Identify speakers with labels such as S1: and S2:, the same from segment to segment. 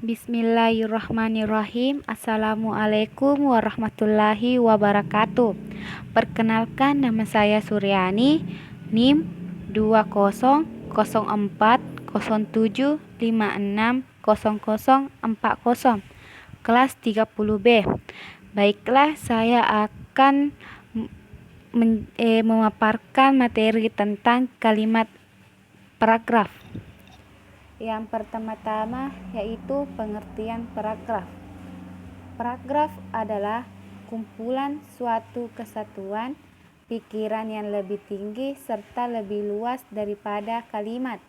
S1: Bismillahirrahmanirrahim. Assalamualaikum warahmatullahi wabarakatuh. Perkenalkan, nama saya Suryani, NIM 204070760040, kelas 30B. Baiklah, saya akan memaparkan materi tentang kalimat paragraf. Yang pertama-tama yaitu pengertian paragraf. Paragraf adalah kumpulan suatu kesatuan pikiran yang lebih tinggi serta lebih luas daripada kalimat.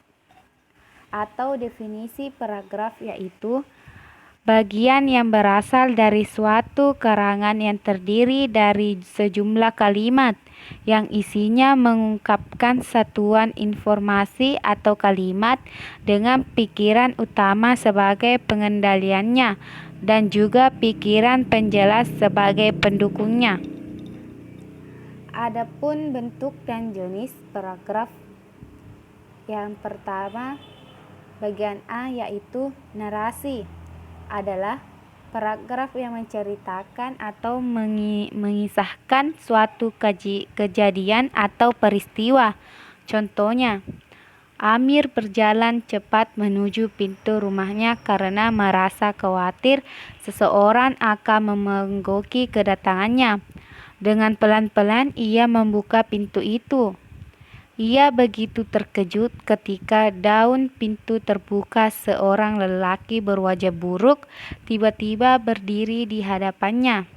S1: Atau definisi paragraf yaitu bagian yang berasal dari suatu karangan yang terdiri dari sejumlah kalimat yang isinya mengungkapkan satuan informasi atau kalimat dengan pikiran utama sebagai pengendaliannya dan juga pikiran penjelas sebagai pendukungnya. Adapun bentuk dan jenis paragraf, yang pertama bagian A yaitu narasi, adalah paragraf yang menceritakan atau mengisahkan suatu kejadian atau peristiwa. Contohnya, Amir berjalan cepat menuju pintu rumahnya karena merasa khawatir seseorang akan memergoki kedatangannya. Dengan pelan-pelan ia membuka pintu itu. Ia begitu terkejut ketika daun pintu terbuka. Seorang lelaki berwajah buruk tiba-tiba berdiri di hadapannya.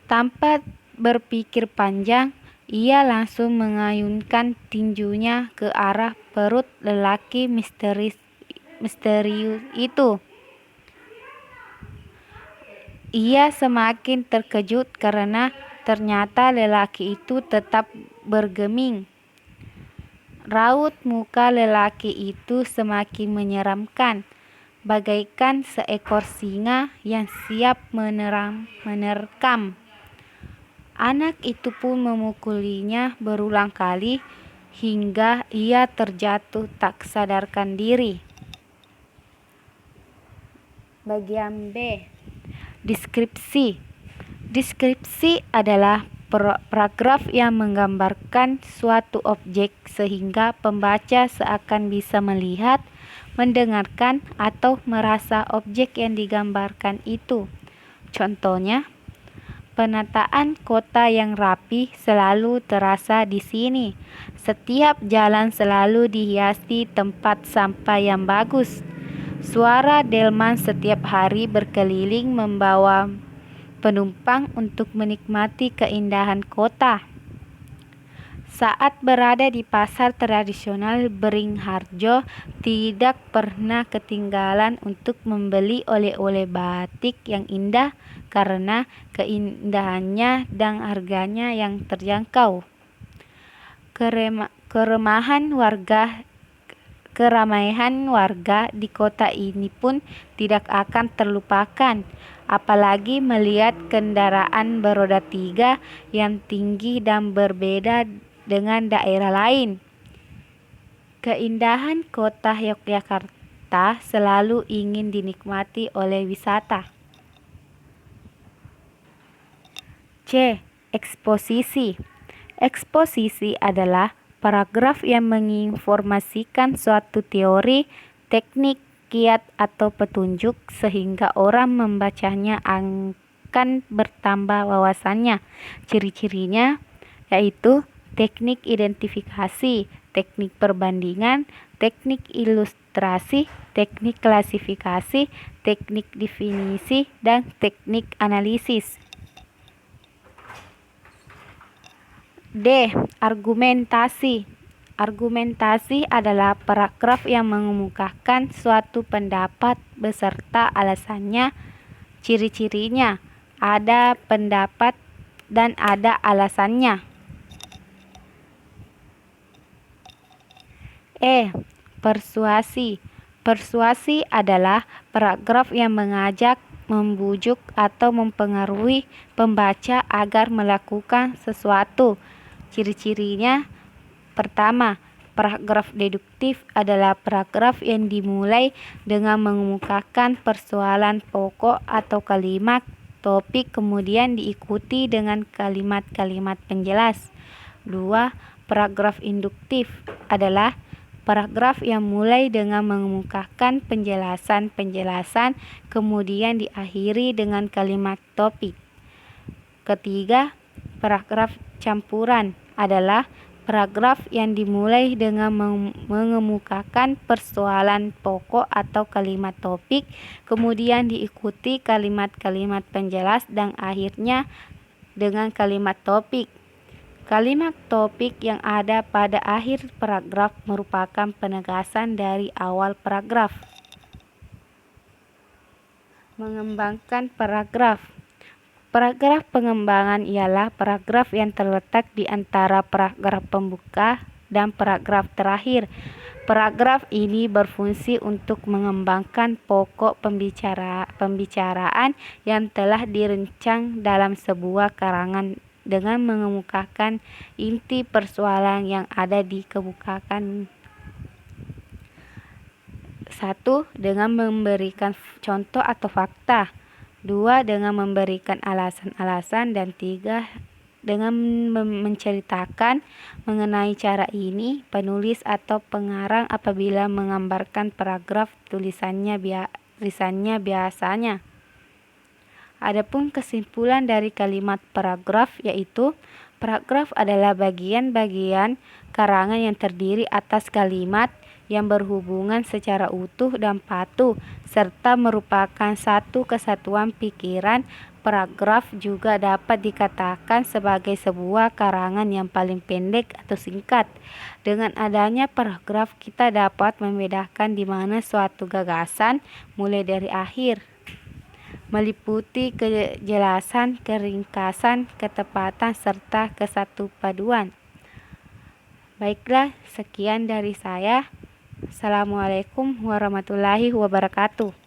S1: Tanpa berpikir panjang, ia langsung mengayunkan tinjunya ke arah perut lelaki misterius itu. Ia semakin terkejut karena ternyata lelaki itu tetap bergeming. Raut muka lelaki itu semakin menyeramkan, bagaikan seekor singa yang siap menerkam. Anak itu pun memukulinya berulang kali hingga ia terjatuh tak sadarkan diri. Bagian B, deskripsi. Deskripsi adalah paragraf yang menggambarkan suatu objek sehingga pembaca seakan bisa melihat, mendengarkan, atau merasa objek yang digambarkan itu. Contohnya, penataan kota yang rapi selalu terasa di sini. Setiap jalan selalu dihiasi tempat sampah yang bagus. Suara delman setiap hari berkeliling membawa penumpang untuk menikmati keindahan kota. Saat berada di pasar tradisional Beringharjo, tidak pernah ketinggalan untuk membeli oleh-oleh batik yang indah karena keindahannya dan harganya yang terjangkau. Keramaian warga di kota ini pun tidak akan terlupakan, apalagi melihat kendaraan beroda 3 yang tinggi dan berbeda dengan daerah lain. Keindahan kota Yogyakarta selalu ingin dinikmati oleh wisata. C. Eksposisi. Eksposisi adalah paragraf yang menginformasikan suatu teori, teknik, kiat, atau petunjuk sehingga orang membacanya akan bertambah wawasannya. Ciri-cirinya yaitu teknik identifikasi, teknik perbandingan, teknik ilustrasi, teknik klasifikasi, teknik definisi, dan teknik analisis. D. Argumentasi. Argumentasi adalah paragraf yang mengemukakan suatu pendapat beserta alasannya. Ciri-cirinya ada pendapat dan ada alasannya. E. Persuasi. Persuasi adalah paragraf yang mengajak, membujuk, atau mempengaruhi pembaca agar melakukan sesuatu. Ciri-cirinya, pertama, Paragraf deduktif adalah paragraf yang dimulai dengan mengemukakan persoalan pokok atau kalimat topik kemudian diikuti dengan kalimat-kalimat penjelas. 2. Paragraf induktif adalah paragraf yang mulai dengan mengemukakan penjelasan-penjelasan kemudian diakhiri dengan kalimat topik. Ketiga, paragraf campuran adalah paragraf yang dimulai dengan mengemukakan persoalan pokok atau kalimat topik, kemudian diikuti kalimat-kalimat penjelas dan akhirnya dengan kalimat topik. Kalimat topik yang ada pada akhir paragraf merupakan penegasan dari awal paragraf. Mengembangkan paragraf. Paragraf pengembangan ialah paragraf yang terletak di antara paragraf pembuka dan paragraf terakhir. Paragraf ini berfungsi untuk mengembangkan pokok pembicaraan yang telah dirancang dalam sebuah karangan dengan mengemukakan inti persoalan yang ada dikemukakan. 1. Dengan memberikan contoh atau fakta. 2. Dengan memberikan alasan-alasan. Dan 3. Dengan menceritakan mengenai cara ini penulis atau pengarang apabila menggambarkan paragraf tulisannya biasanya. Adapun kesimpulan dari kalimat paragraf yaitu paragraf adalah bagian-bagian karangan yang terdiri atas kalimat yang berhubungan secara utuh dan patuh serta merupakan satu kesatuan pikiran. Paragraf juga dapat dikatakan sebagai sebuah karangan yang paling pendek atau singkat. Dengan adanya paragraf kita dapat membedakan di mana suatu gagasan mulai dari akhir, meliputi kejelasan, keringkasan, ketepatan, serta kesatu paduan. Baiklah, sekian dari saya. Assalamualaikum warahmatullahi wabarakatuh.